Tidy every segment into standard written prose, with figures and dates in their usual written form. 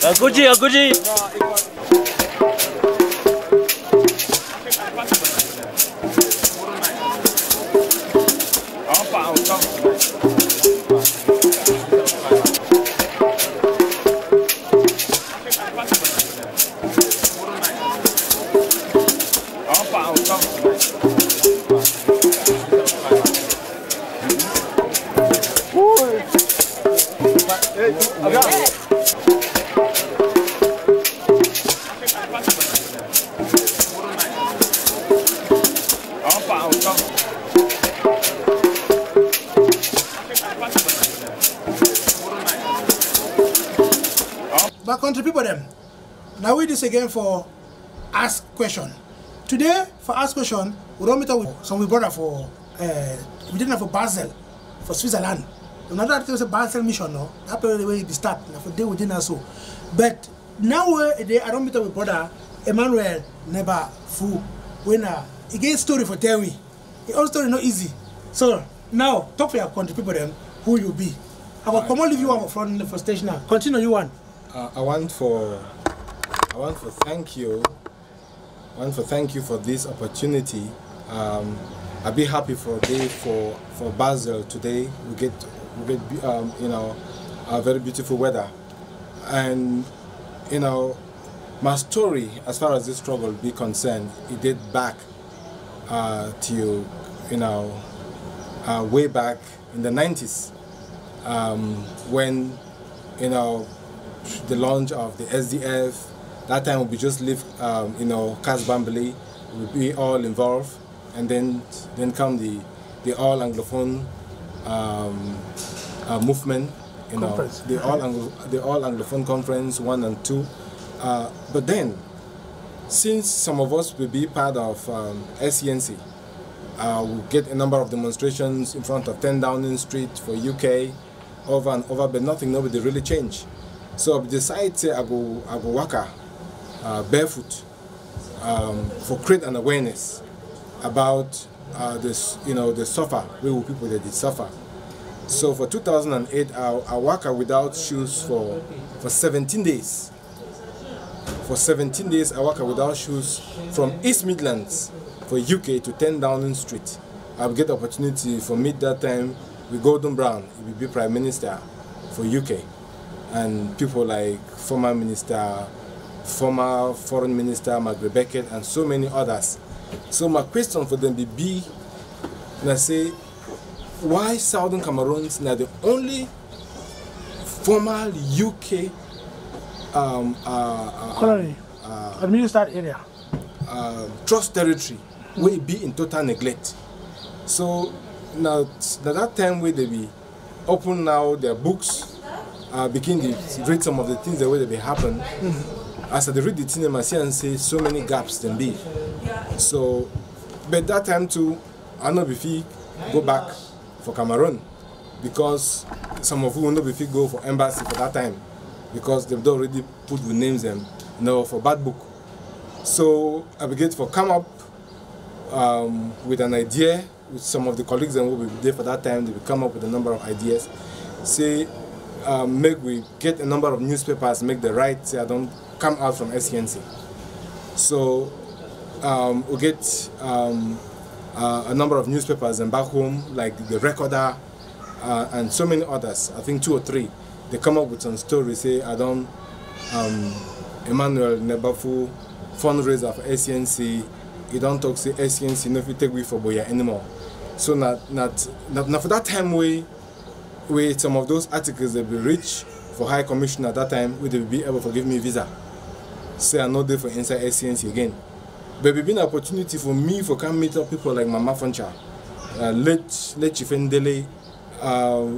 Aguji, Aguji. But country people them. Now we this again for ask question. Today for ask question, we don't meet up with some brother for we didn't have for Basel for Switzerland. Another thing was a Basel mission no. That the way the start for day we didn't so. But now I don't meet up with brother Emmanuel Never Fu when he gave story for tell me. The whole story not easy. So now talk for your country people them who you be. I will come on leave you one from the station now. Continue you one. I want to thank you for this opportunity. I'll be happy for Basel today. We get you know, a very beautiful weather, and you know, my story as far as this struggle be concerned, it date back to you know way back in the 90s when you know the launch of the SDF. That time we just leave you know Cas Bambali, we'll be all involved, and then come the all Anglophone movement, you know, the all Anglophone conference 1 and 2. But then, since some of us will be part of SCNC, we'll get a number of demonstrations in front of 10 Downing Street for UK, over and over, but nobody really changed. So I decided to I go waka barefoot for create an awareness about this, you know, the suffer, where people that did suffer. So for 2008, I waka without shoes for 17 days. For 17 days, I waka without shoes from East Midlands for UK to 10 Downing Street. I'll get the opportunity for me that time with Gordon Brown, he will be Prime Minister for UK. And people like former Foreign Minister Margaret Beckett and so many others. So my question for them will be, and I say, why Southern Cameroons are the only former UK colony, administered area, trust territory, will be in total neglect. So now that time where they be open now their books, begin to read some of the things that will be happen. As I read the thing, I see and say so many gaps then be. So, but that time too, I know if we go back for Cameroon, because some of you will not if we go for embassy for that time, because they've already put the names them, you know, for bad book. So I began to come up with an idea with some of the colleagues that will be there for that time. They will come up with a number of ideas. Say, make we get a number of newspapers, make the right, say I don't come out from SCNC. So we get a number of newspapers and back home, like the Recorder and so many others, I think 2 or 3, they come up with some stories, say I don't, Emmanuel Never Fu, fundraiser for SCNC, you don't talk say SCNC, no if you take we for Boya anymore. So not for that time where some of those articles that be reach for High Commission at that time, would they be able to give me visa. Say I'm not there for inside SCNC again. But it's been an opportunity for me for come meet up people like Mama Foncha, late Chief Ndele,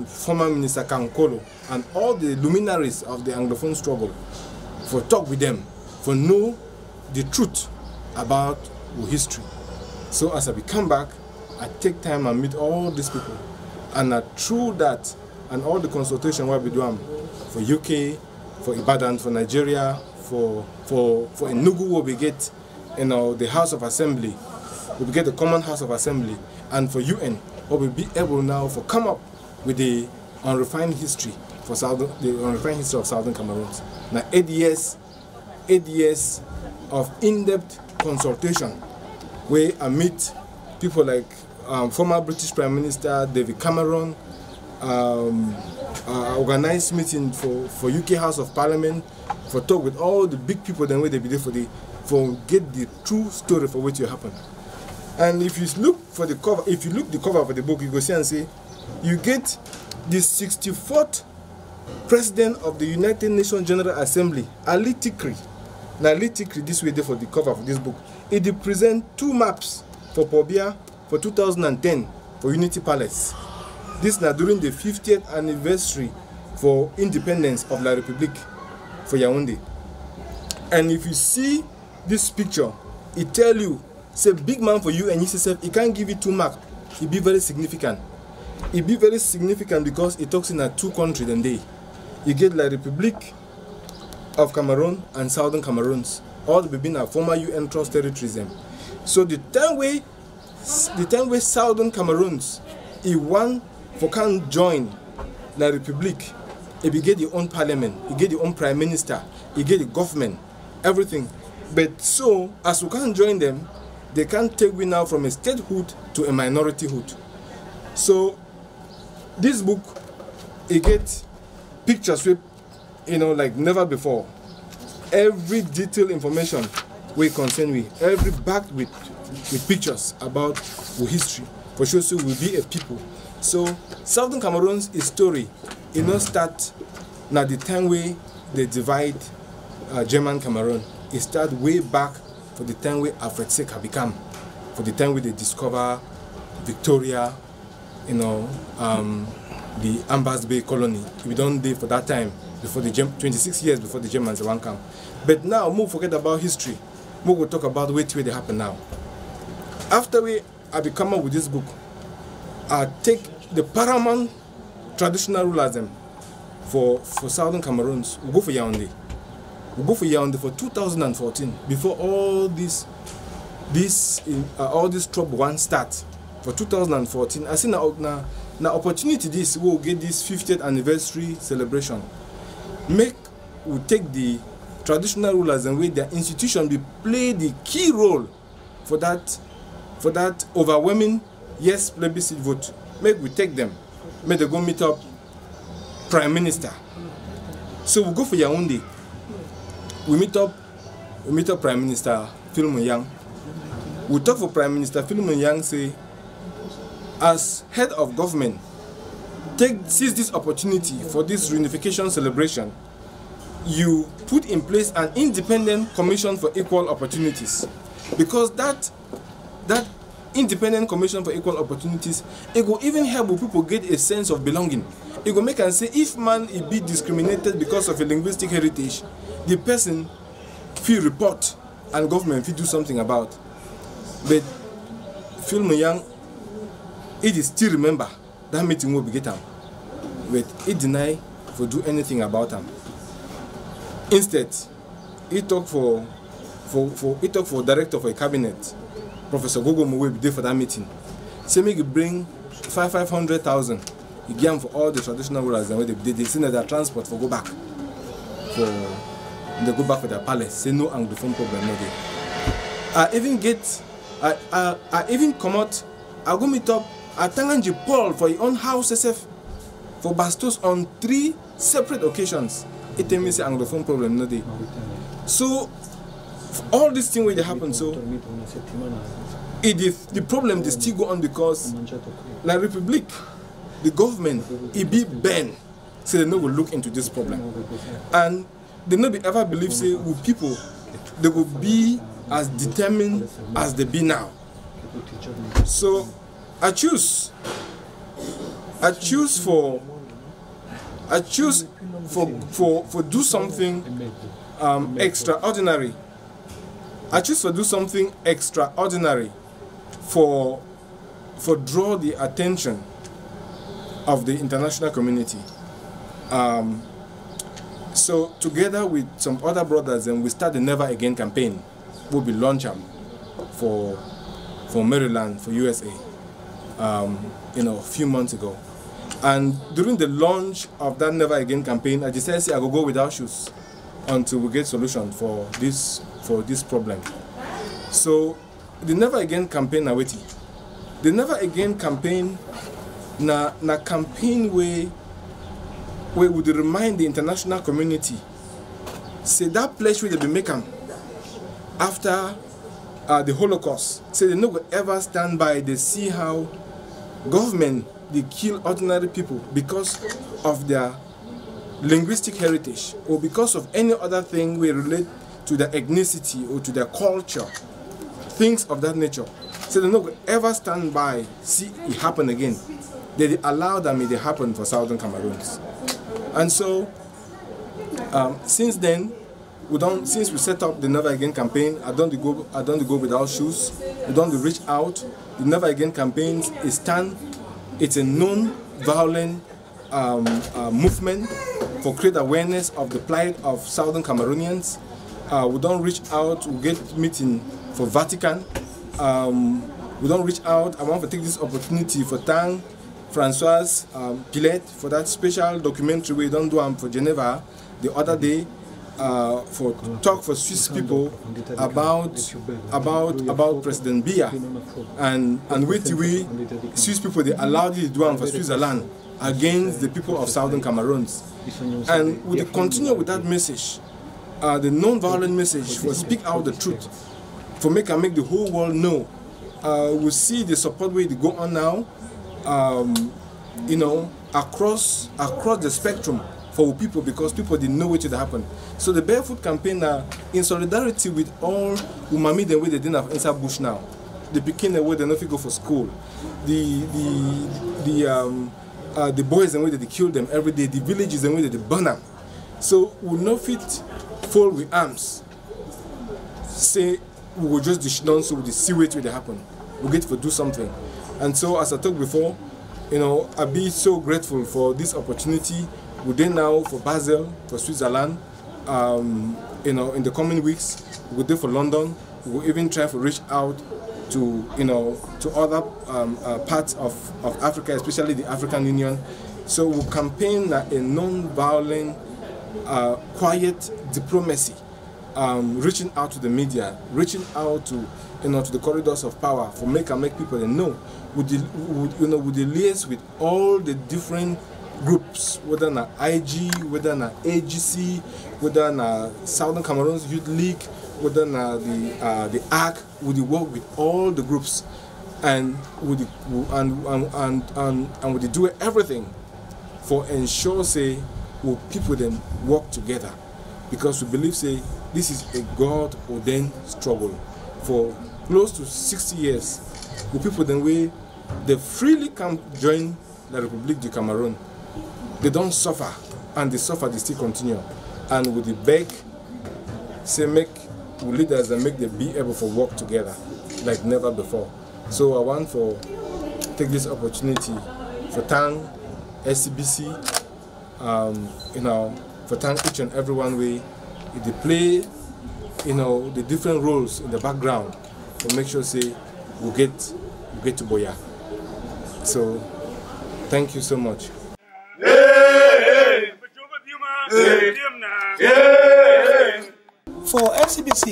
former Minister Kankolo, and all the luminaries of the Anglophone struggle, for talk with them, for know the truth about our history. So as I come back, I take time and meet all these people. And through that, and all the consultation what we do UK, for Ibadan, for Nigeria, for Enugu, where we get, you know, the House of Assembly, we get the Common House of Assembly, and for UN, where we be able now to come up with the unrefined history for the unrefined history of Southern Cameroon. Now 8 years of in-depth consultation, where I meet people like former British Prime Minister David Cameron, organized meeting for UK House of Parliament, for talk with all the big people then where they be there for get the true story for what will happen. And if you look for the cover, if you look the cover of the book, you go see and say, you get the 64th President of the United Nations General Assembly, Ali Tikri. Now Ali Tikri, this way there for the cover of this book, it presents 2 maps for Pobia for 2010 for Unity Palace. This now during the 50th anniversary for independence of La République for Yaoundé. And if you see this picture, it tell you, say big man for you and yourself, it can't give you 2 marks. It be very significant. It be very significant because it talks in a 2 countries then they. You get La République of Cameroon and Southern Cameroons. All within our former UN trust territories them. So the time way Southern Cameroons, he want for can join La République, he get their own parliament, he get their own prime minister, he get the government, everything. But so as we can't join them, they can't take we now from a statehood to a minorityhood. So this book, it gets pictures with, you know, like never before. Every detailed information we concern with, every backed with pictures about our history. For sure, so we'll be a people. So Southern Cameroon's story, it not start now the time where they divide German Cameroon. It start way back for the time where Alfred Seck become, for the time where they discover Victoria, you know, the Ambas Bay colony. We don't do for that time, before the 26 years before the Germans one come. But now, we forget about history. We will talk about where they happen now. After I become up with this book, I take the paramount traditional rulers for Southern Cameroons. We go for Yaoundé. We go for Yaoundé for 2014, before all this trouble one start. For 2014, I see now opportunity this we will get this 50th anniversary celebration. We take the traditional rulers and with their institution we play the key role for that overwhelming yes plebiscite vote. Make we take them, make they go meet up Prime Minister. So we go for Yaoundé. We meet up Prime Minister Philemon Yang. We talk for Prime Minister Philemon Yang, say, as head of government, seize this opportunity for this reunification celebration. You put in place an independent commission for equal opportunities, because that independent commission for equal opportunities, it will even help people get a sense of belonging. It will make and say if man is be discriminated because of a linguistic heritage, the person feel report and government feel do something about. But Philemon Yang, it is still remember that meeting will be get him, but it deny for do anything about him. Instead, he talk for director for a cabinet, Professor Gogo Mowe be there for that meeting. Say make you bring 500,000. You give them for all the traditional rulers and where they send their transport for go back. They go back for their palace. Say no Anglophone problem no there. I even come out. I go meet up at Tanganji Paul for his own house SF for Bastos on 3 separate occasions. It tell me say Anglophone problem no there. So all these things where they happen, so the problem they still go on because La République, the government, it be banned, so they no will look into this problem, and they no be ever believe say with people they will be as determined as they be now. So I choose for do something extraordinary. I choose to do something extraordinary for draw the attention of the international community. So together with some other brothers, and we start the Never Again campaign. We'll be launching for Maryland, for USA, a few months ago. And during the launch of that Never Again campaign, I decided I will go without shoes until we get solution for this problem. So the Never Again campaign na weti. The Never Again campaign na campaign where we would remind the international community say that pledge where they be making after the Holocaust, say they no go ever stand by. They see how government they kill ordinary people because of their linguistic heritage or because of any other thing we relate to their ethnicity or to their culture, things of that nature. So they no go ever stand by, see it happen again. They allow them it happen for Southern Cameroons. And so since then, since we set up the Never Again campaign, I don't go without shoes. We don't reach out. The Never Again campaign it's a non-violent movement for create awareness of the plight of Southern Cameroonians. We don't reach out. We get meeting for Vatican. We don't reach out. I want to take this opportunity for thank Françoise Pillet for that special documentary we don't do for Geneva the other day. For talk for Swiss people about President Biya and with we Swiss people they allowed you to do for Switzerland against the people of Southern Cameroons, and we continue with that message, the non-violent message for speak out the truth, for make the whole world know. We see the support way to go on now, across the spectrum for people, because people didn't know what would happen. So the Barefoot campaign in solidarity with all umami the way they didn't have inside bush now. They became the way they not go for school. The boys and way that they kill them every day, the villages and way that they burn them. So we not fit fall with arms. Say we will just dish down so we see what will happen. We get to do something. And so as I talked before, I be so grateful for this opportunity. We're there now for Basel, for Switzerland. In the coming weeks, we're there for London. We'll even try to reach out to other parts of Africa, especially the African Union. So we'll campaign a non-violent, quiet diplomacy, reaching out to the media, reaching out to to the corridors of power for make people know. Would liaise with all the different groups, whether na IG, whether na AGC, whether na Southern Cameroons Youth League, whether na the ARC, would work with all the groups, and would do everything for ensure say will people then work together, because we believe say this is a God ordained struggle for close to 60 years. Will people then they freely come join the Republic du Cameroon. They don't suffer, and they still continue. And with the beg, say make leaders and make them be able to work together like never before. So I want to take this opportunity for thank SCBC, for thank each and everyone they play, the different roles in the background to make sure say we get to Boya. So thank you so much. For SCBC,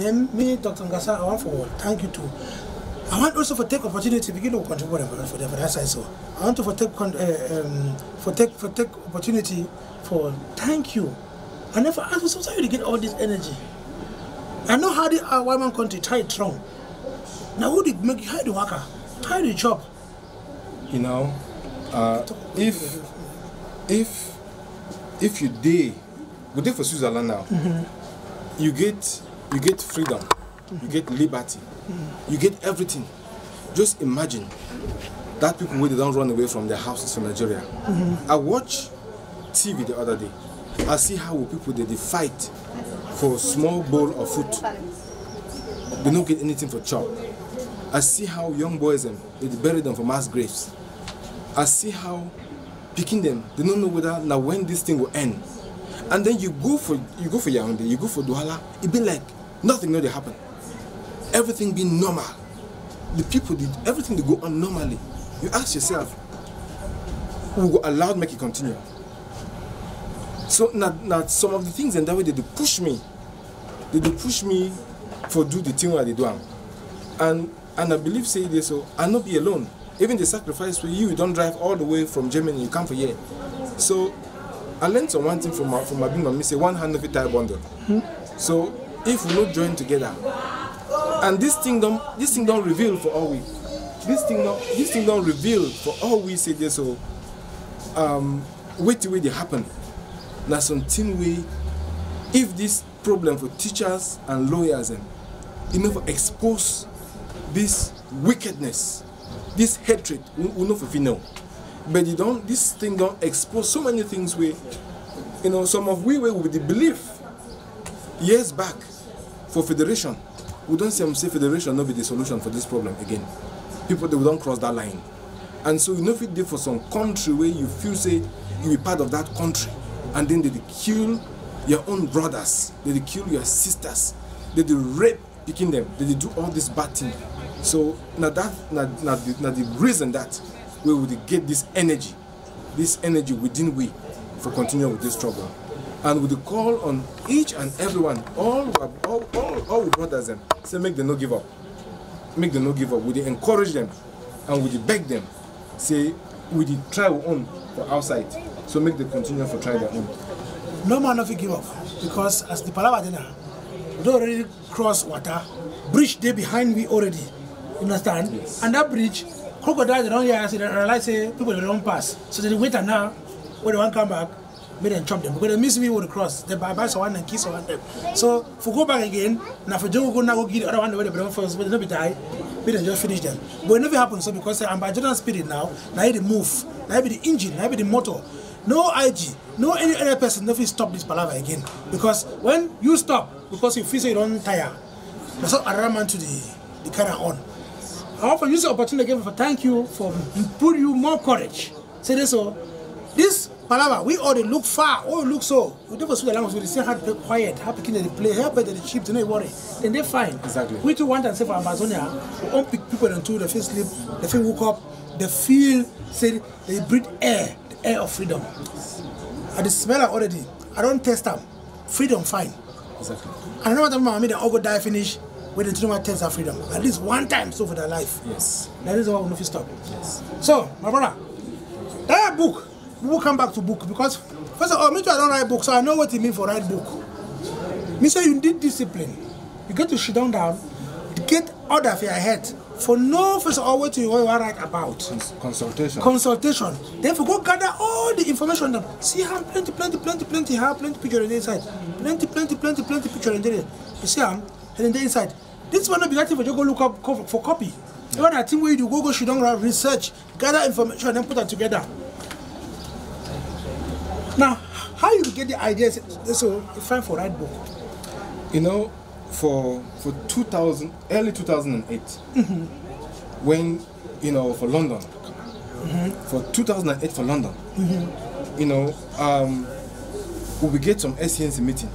in me, Dr. Ngasa, I want to thank you too. I want also to take opportunity to begin to contribute for that side. So I want to take opportunity for thank you. I never asked myself how you get all this energy. I know how the Wyman country tied strong. Now who did make you how the worker? How do you chop? If you go there for Switzerland now, you get freedom, you get liberty, you get everything. Just imagine that people where they don't run away from their houses from Nigeria. I watched TV the other day. I see how people they fight for a small bowl of food. They don't get anything for chop. I see how young boys they bury them for mass graves. I see how picking them, they don't know whether now when this thing will end. And then you go for Yaoundé, you go for Douala, it be like nothing really happen. Everything be normal. The people did everything they go on normally. You ask yourself, who will allow make it continue? So now some of the things and that way they push me. They push me for do the thing where they do. And I believe say this, so I'll not be alone. Even the sacrifice where you don't drive all the way from Germany, you come for here. So I learned some one thing from my being on me, say 100 feet type bundle. So if we not join together, and this thing don't reveal for all we. This thing don't reveal for all we say this, so wait till they happen. Now something we, if this problem for teachers and lawyers and never expose this wickedness, this hatred, we know for know. But this thing don't expose so many things where, some of we were with the belief years back for federation. We don't say federation not be the solution for this problem again. People, they don't cross that line. And so if it did for some country where you feel say you be part of that country, and then they kill your own brothers, they kill your sisters, they rape picking them, they do all this bad thing. So now the reason that we would get this energy within we for continuing with this struggle. And with the call on each and everyone, all brothers them, say make them not give up. Make them not give up. We encourage them and we beg them. Say we try our own for outside. So make them continue for try their own. No man nothing give up. Because as the Palava dinner, we already cross water, bridge there behind me already. You understand? Yes. And that bridge, crocodiles around here, they realize say people they don't pass. So they wait and now when they want to come back, make them chop them. Because they miss me with the cross. They buy someone and kiss one them. So if we go back again, now for Joe go now go get the other one where they bring first, but they don't be die, we then just finish them. But it never happens so because I'm by Jordan spirit now they move, now be the engine, now be the motor. No IG, no any other person never stop this palaver again. Because when you stop, because you feel so you don't tire, that's not another man to the carry on. I want to use the opportunity again for thank you for putting you more courage. Say this so this palaver, we all look far, all look so. We never speak the language, we say how to play quiet, how to play, how better the cheap, to no worry. Then they fine. Exactly. We too want and say for Amazonia, we all pick people into the feel sleep, they feel woke up, they feel say they breathe air. Air of freedom. I smell it already. I don't test them. Freedom, fine. Exactly. I know what I'm saying. They all go die finish when they don't test that freedom. At least one time so for their life. Yes. That is why we don't stop. Yes. So, my brother, that book, we will come back to book because first of all, me too, I don't write book, so I know what it means for write book. Me say you need discipline. You get to sit down, to get order for your head. For no first of all what you write about. Consultation. Consultation. Then for go gather all the information. See how plenty picture in the inside. Plenty picture in there. You see how in the inside. This one not be that for you go look up for copy. The one I think where you go sit down research, gather information and put it together. Now, how you get the ideas? So it's fine for write book. For early 2008, when for London, for 2008 for London, we get some SCNC meeting.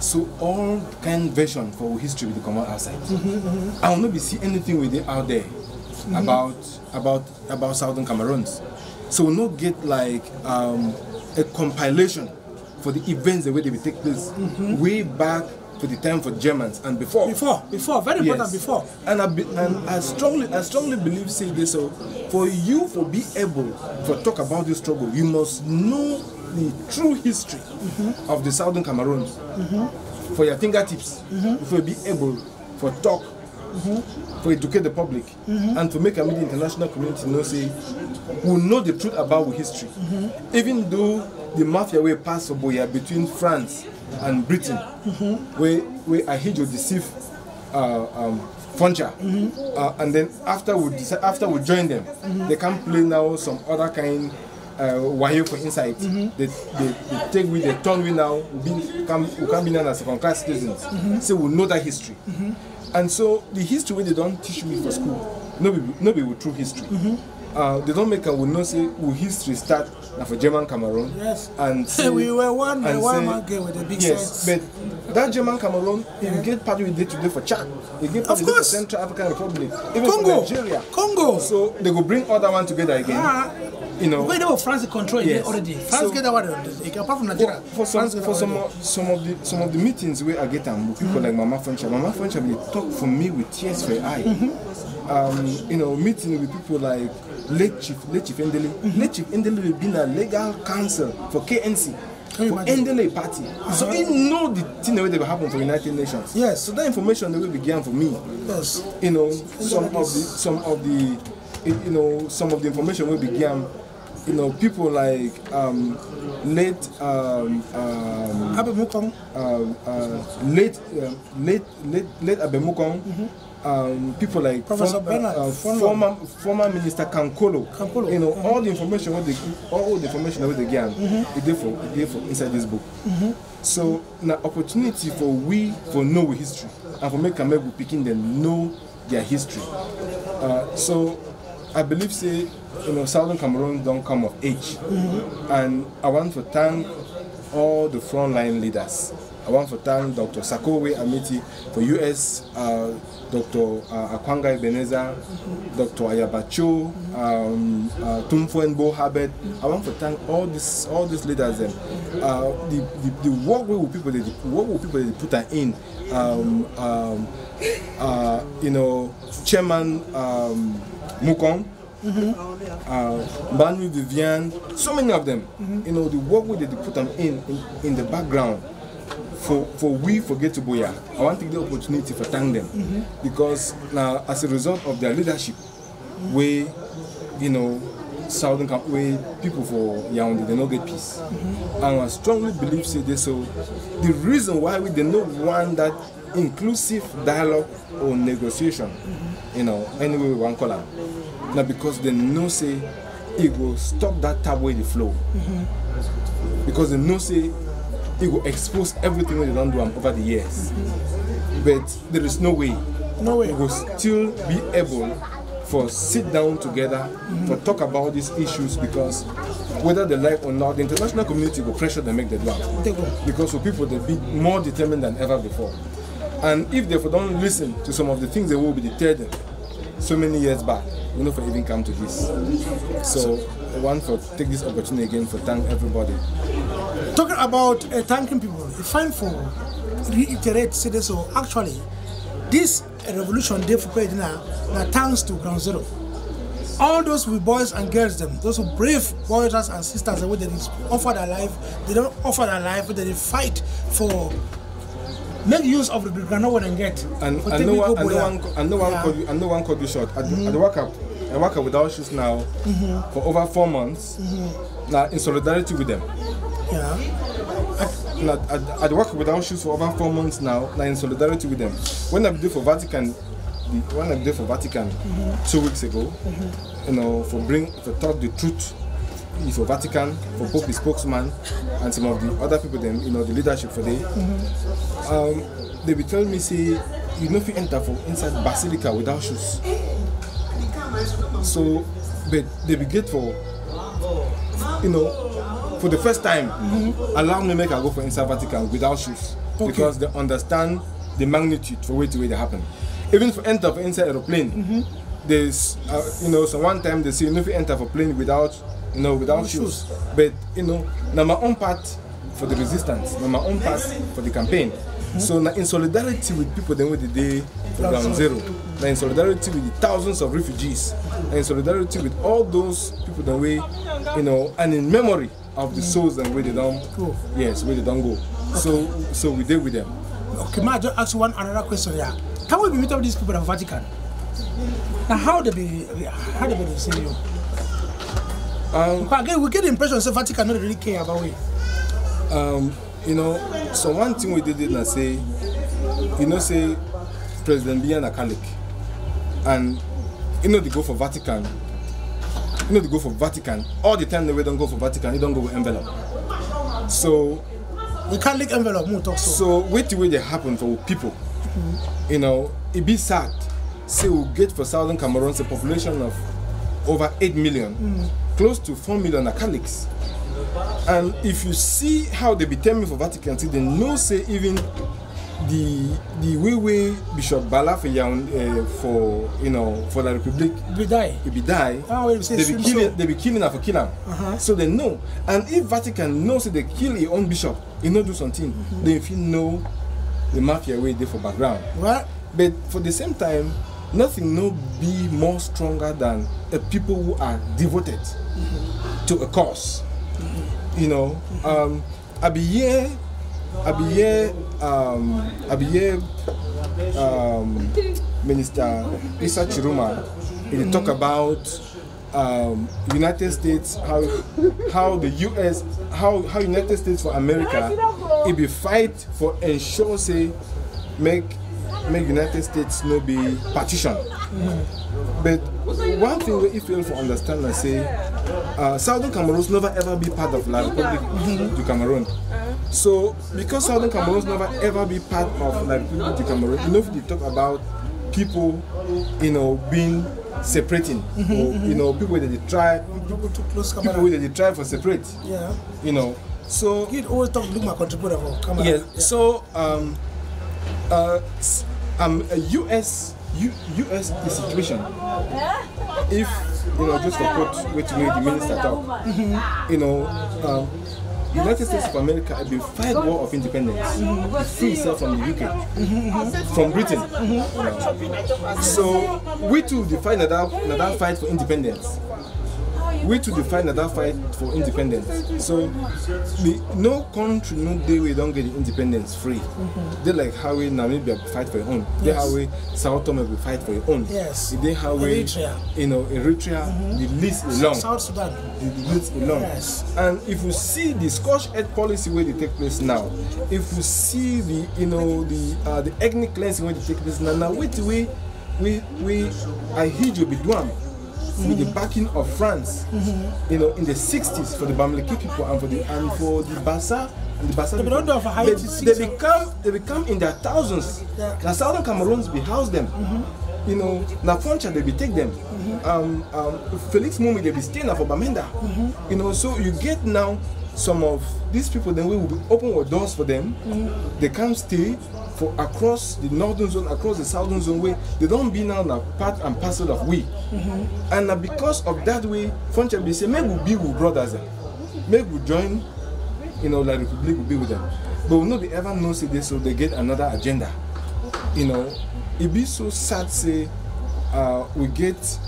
So all kind version for history will come out outside. I will not be see anything with it out there about Southern Cameroons. So we'll not get like a compilation for the events the way they will take place way back. For the time for Germans and before, very important. Before, and I strongly believe say this. So for you to be able to talk about this struggle, you must know the true history of the Southern Cameroons for your fingertips. Before you be able to talk, for educate the public, and to make the international community know say we know the truth about our history, even though the mafia way passed Boya between France and Britain, where Ahidjo deceived Foncha, and then after we join them, they can play now some other kind wayo for inside. They take with the turn we now we can be known as second class citizens. So we know that history, and so the history they don't teach me for school, no be with true history. they don't make a will not say will history start now for German Cameroon. Yes. And say, we were one man game with the big yes, sense. but that German Cameroon, you get part of it day to day for Chad. You get part of it for Central African Republic, even Congo. for Nigeria. Congo. So they go bring other one together again. You know, where they were France control it already. France get that one apart from Nigeria. For some of the meetings where I get them with people like Mama Frencha will talk for me with tears for eye. You know, meeting with people like late Chief Endele. Late Chief Endele will be in a legal counsel for KNC. For Endele party. So he know the thing that will happen for United Nations. Yes. So that information that will begin for me. Yes. You know, some of the information will begin. You know, people like late Abemukong, late Abemukong, people like former Minister Kankolo. You know, all the information what they give, it for inside this book. So, an opportunity for know history and for make Cameroon picking them know their history. So, I believe say, you know, Southern Cameroon don't come of age. And I want to thank all the frontline leaders. I want to thank Dr. Sakowe Amiti for US, Dr. Akwanga Ebeneza, Dr. Ayabacho, Tumfuenbo Habet. I want to thank all these leaders. The work will people they put in. You know, Chairman Mukong, Manu Vivian, so many of them. You know, the work they put them in the background for we forget to Boya. I want to take the opportunity to thank them because now as a result of their leadership, we, you know, way people for Yaoundé they don't get peace. And I strongly believe say this. So the reason why we did not want that inclusive dialogue or negotiation, you know, anyway we want call them. Now because they know say it will stop that tap way the flow. Because they know say it will expose everything they don't do over the years. But there is no way. We will still be able for sit down together for talk about these issues because whether they like or not, the international community will pressure them make the draft. Because for people they be more determined than ever before. And if they don't listen to some of the things they will be deterred so many years back, we know for even come to this. So I want to take this opportunity again for thank everybody. Talking about thanking people, it's fine for reiterate say this. So actually, this revolution day for now thanks to Ground Zero. All those with boys and girls, those who brave brothers and sisters, they offer their life. They don't offer their life, but they fight for make use of the Granola and get. And no one called you short. I work up without shoes now for over 4 months. Now in solidarity with them. I work without shoes for over 4 months now in solidarity with them. When I did for Vatican 2 weeks ago, you know, for talk the truth for Vatican, for Pope the spokesman, and some of the other people, them, you know, the leadership for they be telling me say you know if you enter for inside Basilica without shoes. So, but they be get for you know for the first time allow me make I go for inside Vatican without shoes because they understand the magnitude for way they happen. Even for enter for inside aeroplane, there's you know, so one time they say you know if you enter for plane without shoes. But you know, now my own part for the resistance, now my own part for the campaign. So now in solidarity with people then with the day for Ground Zero, now in solidarity with the thousands of refugees, and in solidarity with all those people that way, you know, and in memory of the souls that where they don't go. Yes, where they don't go. So we did with them. Okay, may I just ask you another question here? Can we meet up with these people at Vatican? Now how they be saying you? But again, we get the impression that Vatican don't really care about it. You know, so one thing we did is say, you know, say President Biya a Catholic, and you know they go for Vatican. You know they go for Vatican all the time. They don't go for Vatican. You don't go with envelope. So we can't lick envelope. More talk so wait till they happen for people. You know, it be sad. Say we get for Southern Cameroon a population of over 8 million. Close to 4 million are Catholics. And if you see how they be telling for Vatican City, they know say even the way Bishop Bala for for the Republic be die, they be killing her for kill him. So they know. And if Vatican knows that they kill their own bishop, he not do something, then if you know the mafia way there for background. Right. But for the same time, nothing no be more stronger than a people who are devoted to a cause. You know, I be here, Minister Issa Chiruma, he talk about United States, how the US, how United States for America, it be fight for ensure say make United States no be partition. But one thing we fail to understand and say Southern Cameroon never ever be part of La Republique du Cameroon. So because Southern Cameroon never ever be part of La Republique du Cameroon, you know if they talk about people, you know, being separating, or you know, people that they try, people that they try for separate. Yeah. You know. So you always talk to my contributor for camera. Yes. Yeah. So a US situation. If you know, just to quote which way the minister talk, you know, United States of America have been fight war of independence, free itself from the UK, from Britain. So we too define another fight for independence. We to define that fight for independence. So no country, no day we don't get the independence free. They like how we Namibia fight for your own. They how we Sao Tome will fight for your own. Yes. They how we Eritrea, the least along. South Sudan. The least along. Yes. And if you see the Scotch Ed policy where they take place now, if you see the the ethnic cleansing where they take place now wait we I heard you be doing. With the backing of France, you know, in the 60s for the Bamileke people and for the Bassa and the Bassa people, they become in their thousands. Yeah. Now Southern Cameroons be house them. You know, now Foncha they be take them. Felix Mumi they be staying for Bamenda. You know, so you get now some of these people, then we will be open our doors for them. They can stay for across the northern zone, across the southern zone way. They don't be now part and parcel of we. And because of that way, Foncha be say, maybe we be with brothers. Maybe we join, you know, like the Republic will be with them. But we know they ever know say this, so they get another agenda. You know, it be so sad say we get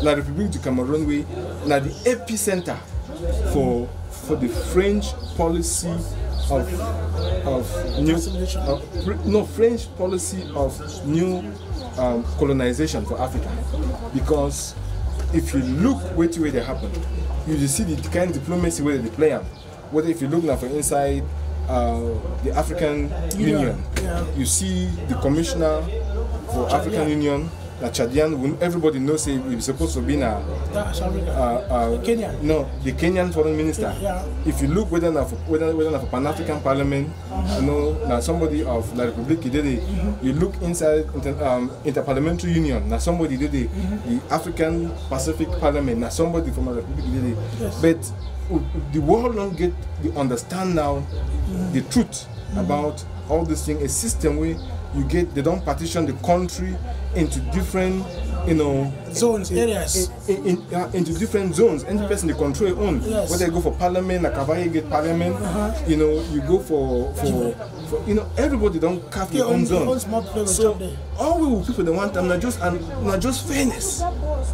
La République du Cameroon way now the epicenter for the French policy of new French policy of new colonization for Africa. Because if you look where they happen, you see the kind of diplomacy where they play. Whether if you look now for inside the African Union, you see the commissioner for African Union. The Chadian, everybody knows he's supposed to be Kenyan. No, the Kenyan foreign minister. Yeah. If you look whether for Pan-African Parliament, you know, now somebody of La République did it. You look inside Interparliamentary Union, now somebody did it. The African Pacific Parliament, now somebody from La République did it. Yes. But the world don't get to understand now the truth about all this thing. A system where you get, they don't partition the country into different, you know, zones, areas, into different zones. Any person they control your own. Yes. Whether you go for parliament, like Kavaye get parliament, you know, you go for you know, everybody don't carve their own zone. So all we people they want them not just fairness.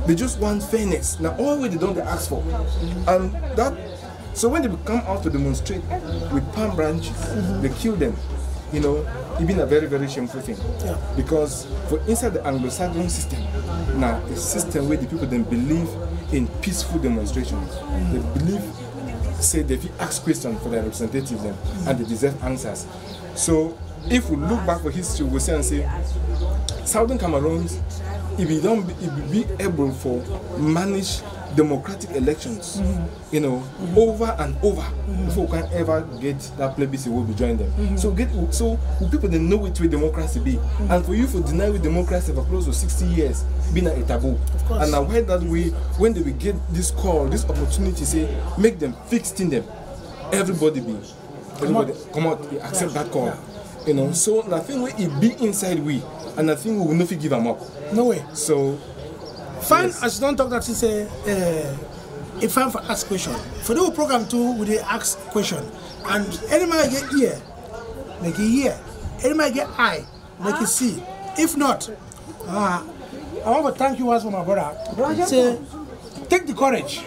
They just want fairness. Now all we they don't ask for, and that. So when they come out to demonstrate with palm branches, they kill them. You know, it's been a very, very shameful thing. Yeah. Because for inside the Anglo-Saxon system, now a system where the people then believe in peaceful demonstrations. They believe, say they ask questions for their representatives then, and they deserve answers. So if we look back for history, we say and say, Southern Cameroons, if we be able to manage democratic elections, you know, over and over before we can ever get that plebiscite will be join them. So people they know which way democracy be, and for you to deny with democracy for close to 60 years being a taboo. And I heard that way when they will get this call, this opportunity, say make them fix in them, everybody come out, accept that call. You know, so I think it be inside we, and I think we will not give them up. No way. So fine, yes. As you don't talk that is a fine for ask question. For the program too, we ask question, and any man get ear, make it hear. Any man get eye, make it see. If not, I want to thank you once for my brother. Say, take the courage.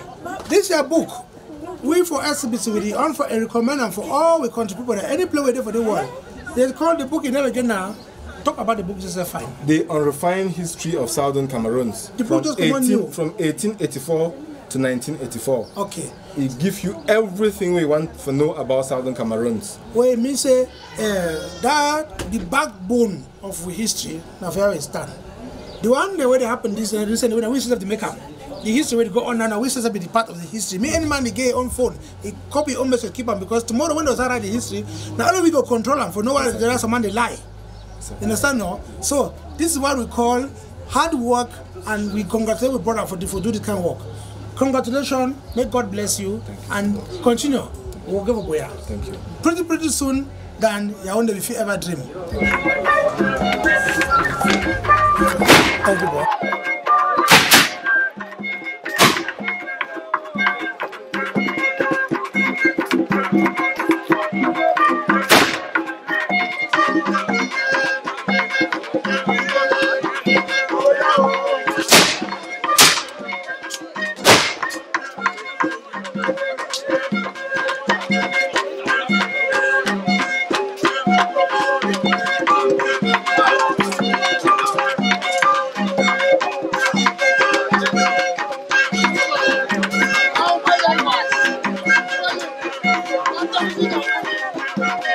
This is your book. We for SBC with the on for a recommend and for all we country people that any place we do for the world. They call the book in never again now. Talk about the book just fine. The Unrefined History of Southern Cameroons. The book just from 1884 to 1984. Okay. It gives you everything we want to know about Southern Cameroons. Well, it means that the backbone of history now where we stand. The one the way they happened this recently when we still have to make up. The history will go on now. We still have to be the part of the history. Me any man they get on phone, he copy on message keep them because tomorrow when those write the history, now all we go control them for no one there are some man they lie. You understand no? So this is what we call hard work, and we congratulate with brother for do this kind of work. Congratulations, may God bless you, and continue. We'll give a boy. Thank you. Pretty soon than your own if you ever dream. Thank you, boy. Thank you.